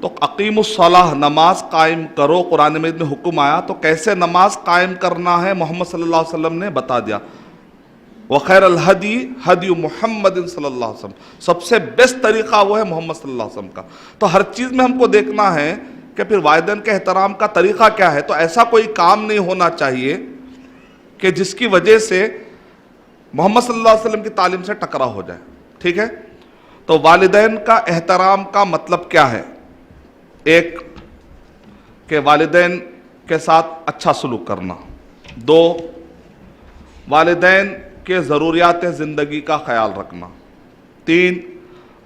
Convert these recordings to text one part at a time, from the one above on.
تو اقیم الصلاح نماز قائم کرو قرآن مجید میں حکم آیا، تو کیسے نماز قائم کرنا ہے محمد صلی اللہ علیہ وسلم نے بتا دیا. وخیر الہدی ہدی محمد صلی اللہ علیہ وسلم، سب سے بیسٹ طریقہ وہ ہے محمد صلی اللہ علیہ وسلم کا. تو ہر چیز میں ہم کو دیکھنا ہے کہ پھر والدین کے احترام کا طریقہ کیا ہے. تو ایسا کوئی کام نہیں ہونا چاہیے کہ جس کی وجہ سے محمد صلی اللہ علیہ وسلم کی تعلیم سے ٹکراؤ ہو جائے. ٹھیک ہے، تو والدین کا احترام کا مطلب کیا ہے؟ ایک کہ والدین کے ساتھ اچھا سلوک کرنا. دو، والدین کے ضروریات زندگی کا خیال رکھنا. تین،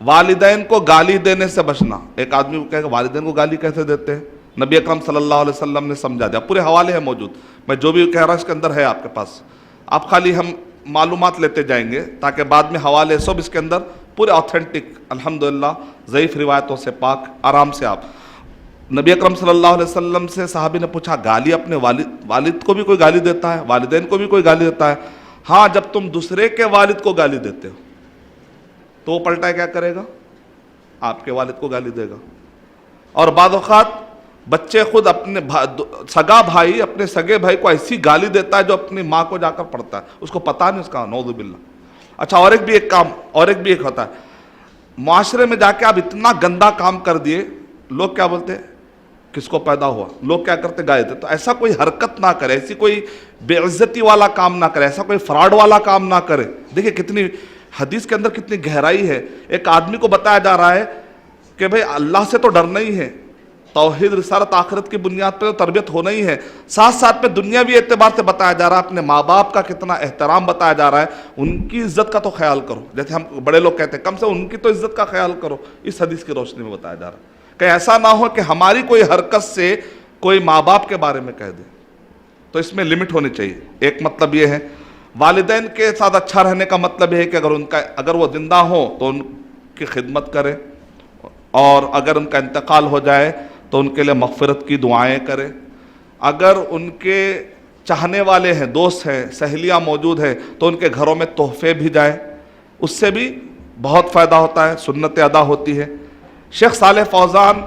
والدین کو گالی دینے سے بچنا. ایک آدمی کو کہے کہ والدین کو گالی کیسے دیتے ہیں؟ نبی اکرم صلی اللہ علیہ وسلم نے سمجھا دیا، پورے حوالے ہیں موجود، میں جو بھی کہہ رہا ہوں اس کے اندر ہے آپ کے پاس، آپ خالی ہم معلومات لیتے جائیں گے تاکہ بعد میں حوالے سب اس کے اندر پورے آتھینٹک، الحمدللہ ضعیف روایتوں سے پاک، آرام سے. آپ نبی اکرم صلی اللہ علیہ وسلم سے صحابی نے پوچھا، گالی اپنے والد کو بھی کوئی گالی دیتا ہے؟ والدین کو بھی کوئی گالی دیتا ہے؟ ہاں، جب تم دوسرے کے والد کو گالی دیتے ہو تو وہ پلٹا کیا کرے گا؟ آپ کے والد کو گالی دے گا. اور بعض اوقات بچے خود اپنے سگا بھائی اپنے سگے بھائی کو ایسی گالی دیتا ہے جو اپنی ماں کو جا کر پڑھتا ہے، اس کو پتہ نہیں اس کا، نعوذ باللہ. اچھا، اور ایک بھی ہوتا ہے، معاشرے میں جا کے آپ اتنا گندا کام کر دیے، لوگ کیا بولتے ہیں؟ کس کو پیدا ہوا؟ لوگ کیا کرتے؟ گائے دیتے. تو ایسا کوئی حرکت نہ کرے، ایسی کوئی بے عزتی والا کام نہ کرے، ایسا کوئی فراڈ والا کام نہ کرے. دیکھیں کتنی حدیث کے اندر کتنی گہرائی ہے. ایک آدمی کو بتایا جا رہا ہے کہ بھئی اللہ سے تو ڈرنا ہی ہے، توحید رسالت آخرت کی بنیاد پہ تو تربیت ہونا ہی ہے، ساتھ ساتھ میں دنیاوی اعتبار سے بتایا جا رہا ہے، اپنے ماں باپ کا کتنا احترام بتایا جا رہا ہے، ان کی عزت کا تو خیال کرو. جیسے ہم بڑے لوگ کہتے ہیں کم سے ان کی تو عزت کا خیال کرو. اس حدیث کی روشنی میں بتایا جا رہا ہے کہ ایسا نہ ہو کہ ہماری کوئی حرکت سے کوئی ماں باپ کے بارے میں کہہ دے. تو اس میں لمٹ ہونی چاہیے. ایک مطلب یہ ہے والدین کے ساتھ اچھا رہنے کا مطلب یہ ہے کہ اگر وہ زندہ ہوں تو ان کی خدمت کرے، اور اگر ان کا انتقال ہو جائے تو ان کے لیے مغفرت کی دعائیں کرے. اگر ان کے چاہنے والے ہیں، دوست ہیں، سہیلیاں موجود ہیں تو ان کے گھروں میں تحفے بھی جائے، اس سے بھی بہت فائدہ ہوتا ہے، سنت ادا ہوتی ہے. شیخ صالح فوزان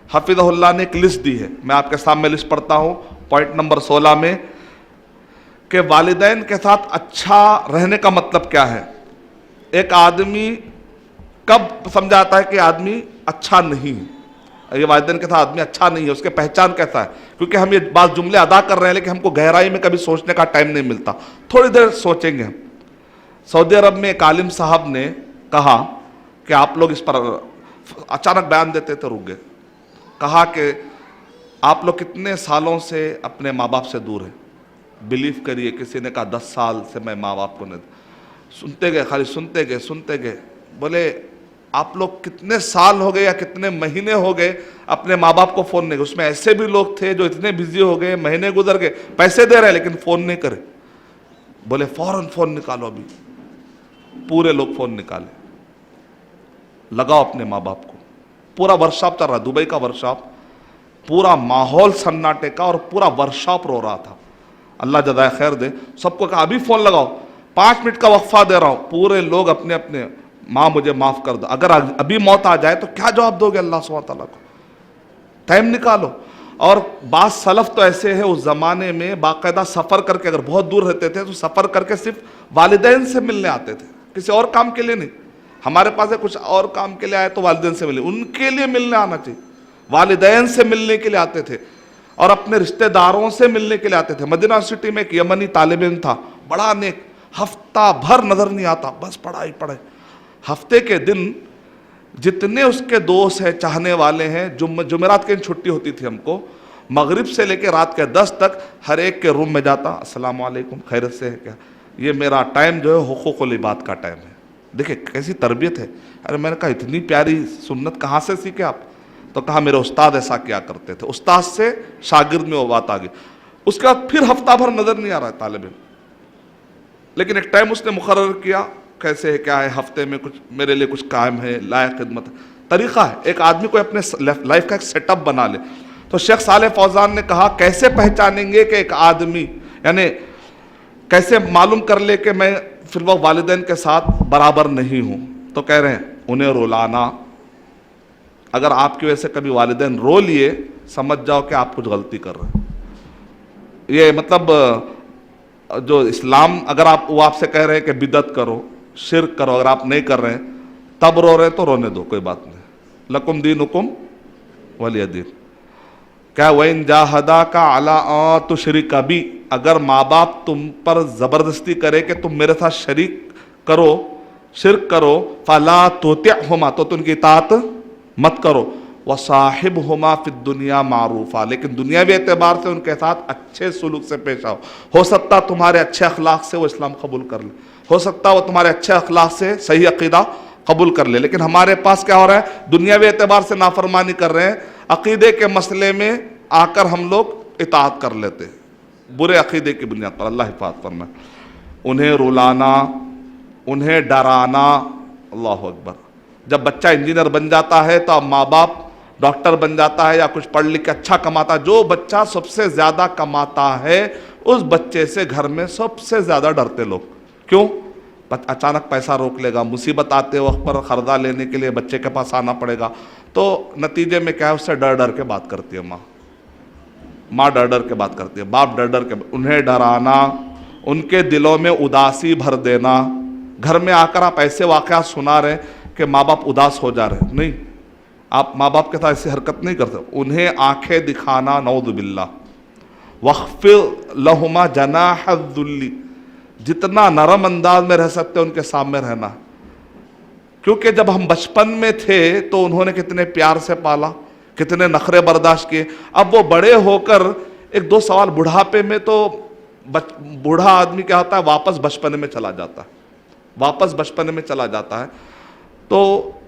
حفظہ اللہ نے ایک لسٹ دی ہے، میں آپ کے سامنے لسٹ پڑھتا ہوں. پوائنٹ نمبر 16 میں کہ والدین کے ساتھ اچھا رہنے کا مطلب کیا ہے. ایک آدمی کب سمجھاتا ہے کہ آدمی اچھا نہیں ہے، یہ والدین کے ساتھ آدمی اچھا نہیں ہے، اس کے پہچان کیسا ہے؟ کیونکہ ہم یہ بعض جملے ادا کر رہے ہیں لیکن ہم کو گہرائی میں کبھی سوچنے کا ٹائم نہیں ملتا. تھوڑی دیر سوچیں گے ہم. سعودی عرب میں ایک عالم صاحب نے کہا کہ آپ لوگ اس پر اچانک بیان دیتے تھے، رک گئے. کہا کہ آپ لوگ کتنے سالوں سے اپنے ماں باپ سے دور ہیں؟ بلیو کریے کسی نے کہا 10 سال سے میں ماں باپ کو نہیں. سنتے گئے، خالی سنتے گئے. بولے آپ لوگ کتنے سال ہو گئے یا کتنے مہینے ہو گئے اپنے ماں باپ کو فون نہیں؟ اس میں ایسے بھی لوگ تھے جو اتنے بزی ہو گئے، مہینے گزر گئے، پیسے دے رہے لیکن فون نہیں کرے. بولے فوراً فون نکالو. ابھی پورے لوگ فون نکالے، لگاؤ اپنے ماں باپ کو. پورا ورکشاپ چل رہا، دبئی کا ورکشاپ، پورا ماحول سناٹے کا، اور پورا ورکشاپ رو رہا تھا. اللہ جزائے خیر دے. سب کو کہا ابھی فون لگاؤ، 5 منٹ کا وقفہ دے رہا ہوں. پورے لوگ اپنے اپنے، ماں مجھے معاف کر دو، اگر ابھی موت آ جائے تو کیا جواب دو گے اللہ سبحانہ تعالیٰ کو؟ ٹائم نکالو. اور بعض سلف تو ایسے ہیں اس زمانے میں باقاعدہ سفر کر کے، اگر بہت دور رہتے تھے تو سفر کر کے صرف والدین سے ملنے آتے تھے، کسی اور کام کے لیے نہیں. ہمارے پاس ہے کچھ اور کام کے لیے آئے تو والدین سے ملے، ان کے لیے ملنے آنا چاہیے. والدین سے ملنے کے لیے آتے تھے اور اپنے رشتہ داروں سے ملنے کے لیے آتے تھے. مدینہ سٹی میں ایک یمنی طالب علم تھا، بڑا نیک، ہفتہ بھر نظر نہیں آتا، بس پڑھائی. ہفتے کے دن جتنے اس کے دوست ہیں، چاہنے والے ہیں، جمعرات کے دن چھٹی ہوتی تھی ہم کو، مغرب سے لے کے رات کے 10 تک ہر ایک کے روم میں جاتا، السلام علیکم، خیرت سے ہے کیا؟ یہ میرا ٹائم جو ہے حقوق العباد کا ٹائم ہے. دیکھیں کیسی تربیت ہے. ارے میں نے کہا اتنی پیاری سنت کہاں سے سیکھے آپ؟ تو کہا میرے استاد ایسا کیا کرتے تھے. استاد سے شاگرد میں وہ بات آ گئی. اس کے بعد پھر ہفتہ بھر نظر نہیں آ رہا ہے طالب علم، لیکن ایک ٹائم اس نے مقرر کیا، کیسے ہے کیا ہے، ہفتے میں کچھ میرے لیے کچھ کام ہے، لائق خدمت. طریقہ ہے ایک آدمی کو اپنے لائف کا ایک سیٹ اپ بنا لے. تو شیخ صالح فوزان نے کہا کیسے پہچانیں گے کہ ایک آدمی، یعنی کیسے معلوم کر لے کہ میں فی الوقت والدین کے ساتھ برابر نہیں ہوں؟ تو کہہ رہے ہیں انہیں رلانا. اگر آپ کی وجہ سے کبھی والدین رو لیے سمجھ جاؤ کہ آپ کچھ غلطی کر رہے ہیں. یہ مطلب جو اسلام اگر وہ آپ سے کہہ رہے ہیں کہ بدعت کرو شرک کرو، اگر آپ نہیں کر رہے ہیں تب رو رہے ہیں تو رونے دو، کوئی بات نہیں. لکم دینکم ولی دین. کیا وَإِن جَاهَدَاكَ عَلَىٰ أَن تُشْرِكَ بِي، اگر ماں باپ تم پر زبردستی کرے کہ تم میرے ساتھ شریک کرو، شرک کرو، فَلَا تُطِعْهُمَا، تو ان کی اطاعت مت کرو. وَصَاحِبْهُمَا فِي الدُّنْيَا مَعْرُوفًا، لیکن دنیاوی اعتبار سے ان کے ساتھ اچھے سلوک سے پیش آؤ. ہو سکتا تمہارے اچھے اخلاق سے وہ اسلام قبول کر لے، ہو سکتا وہ تمہارے اچھے اخلاق سے صحیح عقیدہ قبول کر لے، لیکن ہمارے پاس کیا ہو رہا ہے، دنیاوی اعتبار سے نافرمانی کر رہے ہیں، عقیدے کے مسئلے میں آ کر ہم لوگ اطاعت کر لیتے برے عقیدے کی بنیاد پر. اللہ حفاظت فرمائے. انہیں رلانا، انہیں ڈرانا. اللہ اکبر. جب بچہ انجینئر بن جاتا ہے تو اب ماں باپ ڈاکٹر بن جاتا ہے یا کچھ پڑھ لکھ کے اچھا کماتا ہے. جو بچہ سب سے زیادہ کماتا ہے اس بچے سے گھر میں سب سے زیادہ ڈرتے لوگ. کیوں؟ اچانک پیسہ روک لے گا، مصیبت آتے وقت پر قرضہ لینے کے لیے بچے کے پاس آنا پڑے گا. تو نتیجے میں کیا ہے، اس سے ڈر ڈر کے بات کرتی ہے ماں ڈر ڈر کے بات کرتی ہے، باپ ڈر ڈر کے. انہیں ڈرانا، ان کے دلوں میں اداسی بھر دینا. گھر میں آ کر آپ ایسے واقعات سنا رہے ہیں کہ ماں باپ اداس ہو جا رہے ہیں. نہیں، آپ ماں باپ کے ساتھ ایسی حرکت نہیں کرتے. انہیں آنکھیں دکھانا، نعوذ باللہ. وَاخْفِضْ لَهُمَا جَنَاحَ الذُّلِّ، جتنا نرم انداز میں رہ سکتے ان کے سامنے رہنا. کیونکہ جب ہم بچپن میں تھے تو انہوں نے کتنے پیار سے پالا، کتنے نخرے برداشت کیے. اب وہ بڑے ہو کر ایک دو سوال، بڑھاپے میں تو بوڑھا آدمی کیا ہوتا ہے، واپس بچپن میں چلا جاتا ہے، واپس بچپن میں چلا جاتا ہے. تو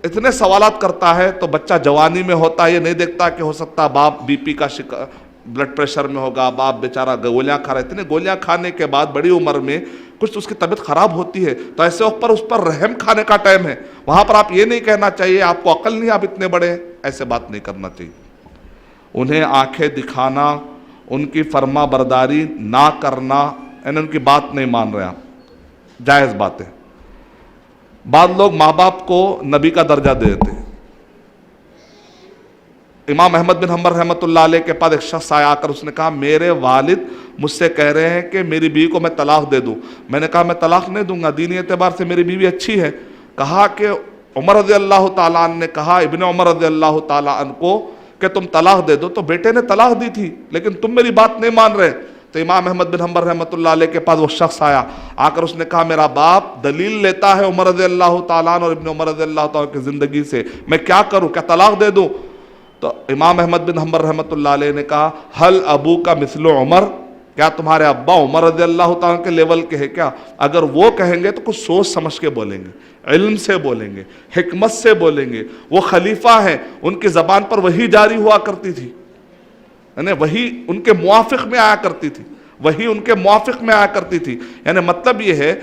اتنے سوالات کرتا ہے. تو بچہ جوانی میں ہوتا ہے، یہ نہیں دیکھتا کہ ہو سکتا باپ بی پی کا شکار، بلڈ پریشر میں ہوگا، باپ بیچارہ گولیاں کھا رہا ہے. اتنے گولیاں کھانے کے بعد بڑی عمر میں کچھ اس کی طبیعت خراب ہوتی ہے. تو ایسے وقت پر اس پر رحم کھانے کا ٹائم ہے. وہاں پر آپ یہ نہیں کہنا چاہیے آپ کو عقل نہیں، آپ اتنے بڑے ہیں، ایسے بات نہیں کرنا چاہیے. انہیں آنکھیں دکھانا، ان کی فرما برداری نہ کرنا، یعنی ان کی بات نہیں مان رہے آپ، جائز بات ہے. بعض لوگ ماں باپ کو نبی کا درجہ دے دیتے ہیں. امام احمد بن حنبل رحمۃ اللہ علیہ کے پاس ایک شخص آیا کر اس نے کہا میرے والد مجھ سے کہہ رہے ہیں کہ میری بیوی کو میں طلاق دے دوں. میں نے کہا میں طلاق نہیں دوں گا، دینی اعتبار سے میری بیوی اچھی ہے. کہا کہ عمر رضی اللہ تعالیٰ عنہ نے کہا ابن عمر رضی اللہ تعالیٰ عنہ کو کہ تم طلاق دے دو. تو بیٹے نے طلاق دی تھی لیکن تم میری بات نہیں مان رہے. تو امام احمد بن حنبل رحمۃ اللہ علیہ کے پاس وہ شخص آیا، آ کر اس نے کہا میرا باپ دلیل لیتا ہے عمر رضی اللہ تعالیٰ عنہ اور ابن عمر رضی اللہ تعالیٰ کی زندگی سے، میں کیا کروں، کیا طلاق دے دوں؟ تو امام احمد بن حنبل رحمۃ اللہ علیہ نے کہا حل ابو کا مثل عمر، کیا تمہارے ابا عمر رضی اللہ تعالیٰ کے لیول کے ہے کیا؟ اگر وہ کہیں گے تو کچھ سوچ سمجھ کے بولیں گے، علم سے بولیں گے، حکمت سے بولیں گے. وہ خلیفہ ہیں، ان کی زبان پر وحی جاری ہوا کرتی تھی، یعنی وہی ان کے موافق میں آیا کرتی تھی، وہی ان کے موافق میں آیا کرتی تھی. یعنی مطلب یہ ہے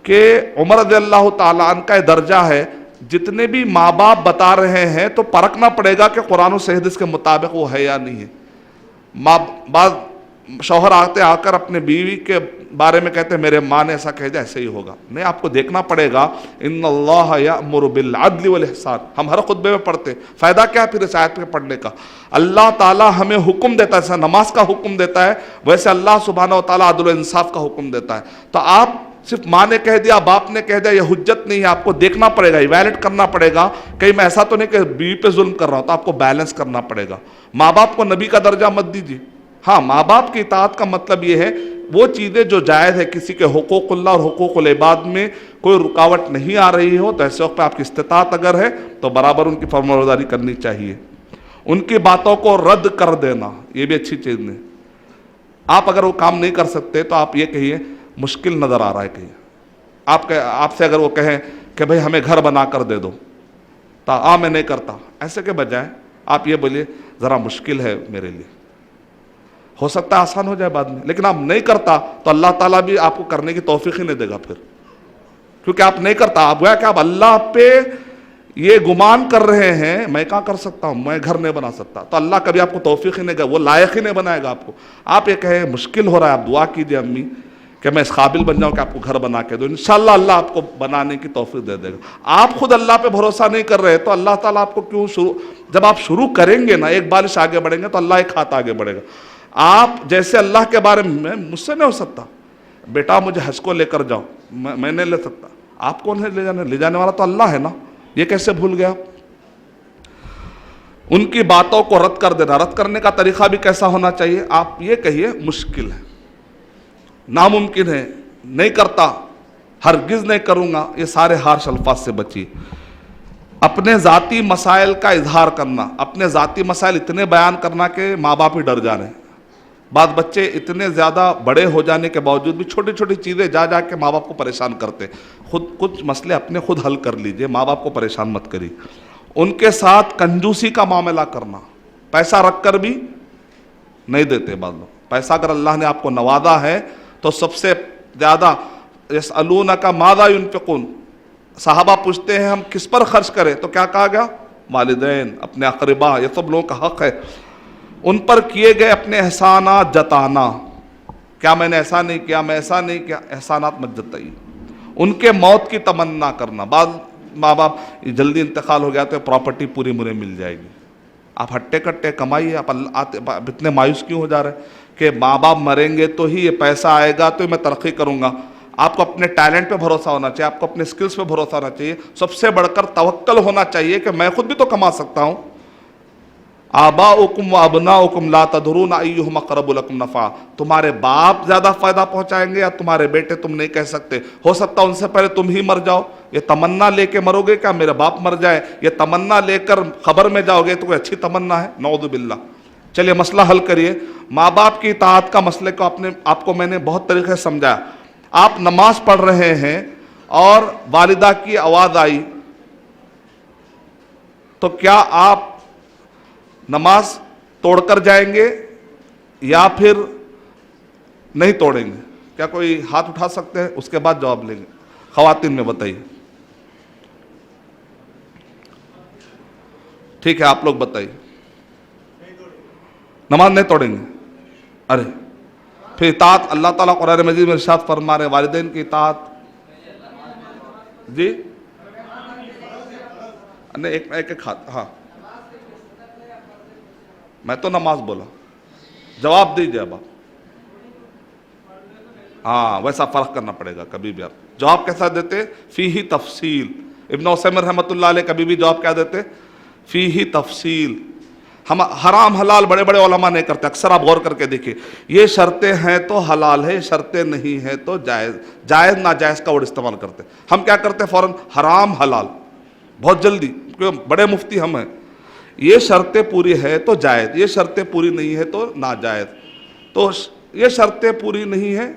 کہ عمر رضی اللہ تعالیٰ عنہ کا درجہ ہے. جتنے بھی ماں باپ بتا رہے ہیں تو پرکھنا پڑے گا کہ قرآن و حدیث کے مطابق وہ ہے یا نہیں ہے. بعض شوہر آ کر اپنے بیوی کے بارے میں کہتے ہیں میرے ماں نے ایسا کہہ دیا ایسے ہی ہوگا. نہیں، آپ کو دیکھنا پڑے گا. ان اللہ یأمر بالعدل والاحسان، ہم ہر خطبے میں پڑھتے ہیں. فائدہ کیا ہے پھر اس آیت پہ پڑھنے کا؟ اللہ تعالیٰ ہمیں حکم دیتا ہے، جیسا نماز کا حکم دیتا ہے ویسے اللہ سبحانہ و تعالیٰ عدل و انصاف کا حکم دیتا ہے. تو آپ صرف ماں نے کہہ دیا، باپ نے کہہ دیا، یہ حجت نہیں ہے. آپ کو دیکھنا پڑے گا، ایویلویٹ کرنا پڑے گا. کہیں میں ایسا تو نہیں کہ بیوی پہ ظلم کر رہا ہوں، تو آپ کو بیلنس کرنا پڑے گا. ماں باپ کو نبی کا درجہ مت دیجیے. ہاں، ماں باپ کی اطاعت کا مطلب یہ ہے وہ چیزیں جو جائز ہے، کسی کے حقوق اللہ اور حقوق العباد میں کوئی رکاوٹ نہیں آ رہی ہو تو ایسے وقت پہ آپ کی استطاعت اگر ہے تو برابر ان کی فرمانبرداری کرنی چاہیے. ان کی باتوں کو رد کر دینا یہ بھی اچھی چیز نہیں. آپ اگر وہ کام نہیں کر سکتے تو آپ یہ کہیے مشکل نظر آ رہا ہے. کہیے آپ سے اگر وہ کہیں کہ بھئی ہمیں گھر بنا کر دے دو، تو میں نہیں کرتا، ایسے کے بجائے آپ یہ بولیے ذرا مشکل ہے میرے لیے، ہو سکتا ہے آسان ہو جائے بعد میں. لیکن آپ نہیں کرتا تو اللہ تعالیٰ بھی آپ کو کرنے کی توفیق ہی نہیں دے گا پھر، کیونکہ آپ نہیں کرتا. آپ گویا کہ آپ اللہ پہ یہ گمان کر رہے ہیں میں کہاں کر سکتا ہوں، میں گھر نہیں بنا سکتا، تو اللہ کبھی آپ کو توفیق ہی نہیں دے گا، وہ لائق ہی نہیں بنائے گا آپ کو. آپ یہ کہیں مشکل ہو رہا ہے، آپ دعا کیجئے امی کہ میں اس قابل بن جاؤں کہ آپ کو گھر بنا کے دوں. انشاءاللہ اللہ آپ کو بنانے کی توفیق دے دے گا. آپ خود اللہ پہ بھروسہ نہیں کر رہے تو اللہ تعالیٰ آپ کو کیوں جب آپ شروع کریں گے نا ایک بالش آگے بڑھیں گے تو اللہ ایک ہاتھ آگے بڑھے گا. آپ جیسے اللہ کے بارے میں مجھ سے نہیں ہو سکتا بیٹا مجھے حج کو لے کر جاؤ, میں نہیں لے سکتا. آپ کون ہے لے جانے والا؟ تو اللہ ہے نا. یہ کیسے بھول گیا؟ ان کی باتوں کو رد کر دینا. رد کرنے کا طریقہ بھی کیسا ہونا چاہیے؟ آپ یہ کہیے مشکل ہے, ناممکن ہے, نہیں کرتا, ہرگز نہیں کروں گا. یہ سارے ہارش الفاظ سے بچیے. اپنے ذاتی مسائل کا اظہار کرنا, اپنے ذاتی مسائل اتنے بیان کرنا کہ ماں باپ ہی ڈر جا رہے ہیں. بعض بچے اتنے زیادہ بڑے ہو جانے کے باوجود بھی چھوٹی چھوٹی چیزیں جا جا کے ماں باپ کو پریشان کرتے. خود کچھ مسئلے اپنے خود حل کر لیجئے, ماں باپ کو پریشان مت کریے. ان کے ساتھ کنجوسی کا معاملہ کرنا, پیسہ رکھ کر بھی نہیں دیتے بعض لوگ. پیسہ اگر اللہ نے آپ کو نوازا ہے تو سب سے زیادہ یسألونک ماذا ينفقون, صحابہ پوچھتے ہیں ہم کس پر خرچ کریں, تو کیا کہا گیا؟ والدین, اپنے اقربا, یہ سب لوگوں کا حق ہے. ان پر کیے گئے اپنے احسانات جتانا, کیا میں نے ایسا نہیں کیا, میں ایسا نہیں کیا, احسانات مت جتائیے. ان کے موت کی تمنا کرنا, بعض ماں باپ جلدی انتقال ہو گیا تو پراپرٹی پوری مجھے مل جائے گی. آپ ہٹے کٹے کمائیے, آپ اتنے مایوس کیوں ہو جا رہے ہیں کہ ماں باپ مریں گے تو ہی یہ پیسہ آئے گا تو میں ترقی کروں گا. آپ کو اپنے ٹیلنٹ پہ بھروسہ ہونا چاہیے, آپ کو اپنے سکلز پہ بھروسہ ہونا چاہیے. سب سے بڑھ کر توکل ہونا چاہیے کہ میں خود بھی تو کما سکتا ہوں. آباؤکم و ابناؤکم لا تدرون ایہم اقرب لکم نفعا, تمہارے باپ زیادہ فائدہ پہنچائیں گے یا تمہارے بیٹے, تم نہیں کہہ سکتے. ہو سکتا ان سے پہلے تم ہی مر جاؤ. یہ تمنا لے کے مرو گے کیا میرے باپ مر جائے, یہ تمنا لے کر خبر میں جاؤ گے تو کوئی اچھی تمنا ہے؟ نعوذ باللہ. چلیے مسئلہ حل کریے. ماں باپ کی اطاعت کا مسئلے کو آپ کو میں نے بہت طریقے سے سمجھایا. آپ نماز پڑھ رہے ہیں اور والدہ کی آواز آئی تو کیا آپ نماز توڑ کر جائیں گے یا پھر نہیں توڑیں گے؟ کیا کوئی ہاتھ اٹھا سکتے ہیں؟ اس کے بعد جواب لیں گے. خواتین میں بتائیے. ٹھیک ہے آپ لوگ بتائیے. نماز نہیں توڑیں گے. ارے پھر اطاعت, اللہ تعالیٰ قرآن مجید میں ارشاد فرما رہے ہیں والدین کی اطاعت. جی نہیں ایک ہاتھ. ہاں میں تو نماز بولا, جواب دیجئے اب آپ. ہاں ویسا فرق کرنا پڑے گا کبھی بھی. آپ جواب کیسا دیتے؟ فیہ تفصیل. ابن عثیمین رحمۃ اللہ علیہ کبھی بھی جواب کیا دیتے؟ فیہ تفصیل. ہم حرام حلال بڑے بڑے علماء نہیں کرتے. اکثر آپ غور کر کے دیکھیے, یہ شرطیں ہیں تو حلال ہے, شرطیں نہیں ہیں تو جائز. جائز ناجائز کا ورڈ استعمال کرتے. ہم کیا کرتے ہیں فوراً حرام حلال, بہت جلدی, کیونکہ بڑے مفتی ہم ہیں. یہ شرطیں پوری ہے تو جائز, یہ شرطیں پوری نہیں ہے تو ناجائز. تو یہ شرطیں پوری نہیں ہیں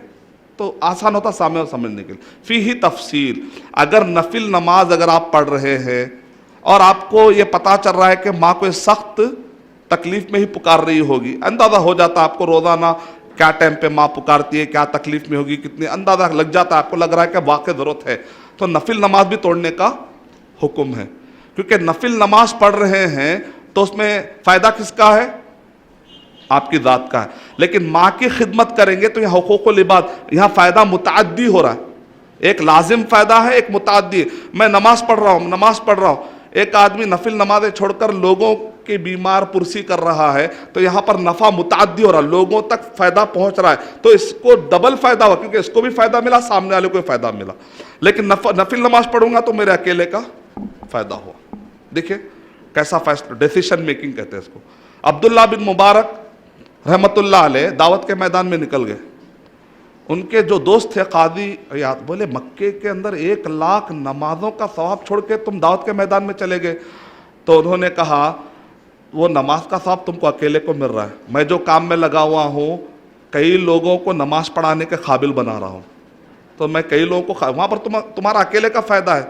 تو آسان ہوتا سامنے سمجھنے کے لیے. فیہ تفصیل. اگر نفل نماز اگر آپ پڑھ رہے ہیں اور آپ کو یہ پتا چل رہا ہے کہ ماں کو سخت تکلیف میں ہی پکار رہی ہوگی, اندازہ ہو جاتا آپ کو روزانہ کیا ٹائم پہ ماں پکارتی ہے, کیا تکلیف میں ہوگی, کتنی, اندازہ لگ جاتا ہے, آپ کو لگ رہا ہے کہ واقع ضرورت ہے, تو نفل نماز بھی توڑنے کا حکم ہے. کیونکہ نفل نماز پڑھ رہے ہیں تو اس میں فائدہ کس کا ہے؟ آپ کی ذات کا ہے. لیکن ماں کی خدمت کریں گے تو یہاں حقوق العباد, یہاں فائدہ متعدی ہو رہا ہے. ایک لازم فائدہ ہے, ایک متعدی ہے. میں نماز پڑھ رہا ہوں, ایک آدمی نفل نمازیں چھوڑ کر لوگوں کی بیمار پرسی کر رہا ہے تو یہاں پر نفع متعدی ہو رہا ہے, لوگوں تک فائدہ پہنچ رہا ہے, تو اس کو ڈبل فائدہ ہوا, کیونکہ اس کو بھی فائدہ ملا, سامنے والے کو بھی فائدہ ملا. لیکن نفل نماز پڑھوں گا تو میرے اکیلے کا فائدہ ہوا. دیکھیں کیسا فیصلہ, ڈیسیشن میکنگ کہتے ہیں اس کو. عبداللہ بن مبارک رحمت اللہ علیہ دعوت کے میدان میں نکل گئے. ان کے جو دوست تھے قاضی عیاض, بولے مکے کے اندر 1,00,000 نمازوں کا ثواب چھوڑ کے تم دعوت کے میدان میں چلے گئے. تو انہوں نے کہا وہ نماز کا ثواب تم کو اکیلے کو مل رہا ہے, میں جو کام میں لگا ہوا ہوں کئی لوگوں کو نماز پڑھانے کے قابل بنا رہا ہوں, تو میں کئی لوگوں کو, وہاں پر تمہارا اکیلے کا فائدہ ہے,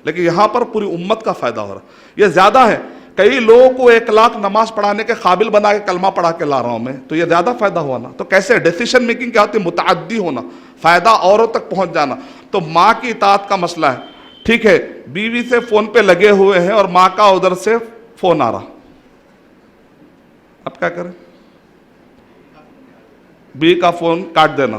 لیکن یہاں پر پوری امت کا فائدہ ہو رہا ہے. یہ زیادہ ہے, کئی لوگوں کو 1,00,000 نماز پڑھانے کے قابل بنا کے کلمہ پڑھا کے لا رہا ہوں میں, تو یہ زیادہ فائدہ ہوا نا. تو کیسے ڈیسیشن میکنگ کیا ہوتی ہے؟ متعدی ہونا, فائدہ اوروں تک پہنچ جانا. تو ماں کی اطاعت کا مسئلہ ہے. ٹھیک ہے, بیوی سے فون پہ لگے ہوئے ہیں اور ماں کا ادھر سے فون آ رہا, اب کیا کریں؟ بیوی کا فون کاٹ دینا,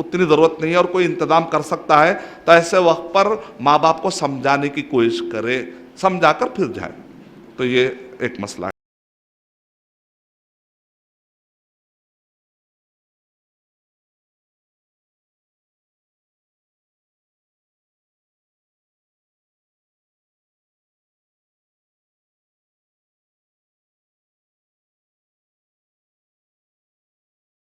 اتنی ضرورت نہیں ہے اور کوئی انتظام کر سکتا ہے تو ایسے وقت پر ماں باپ کو سمجھانے کی کوشش کرے, سمجھا کر پھر جائے. تو یہ ایک مسئلہ ہے.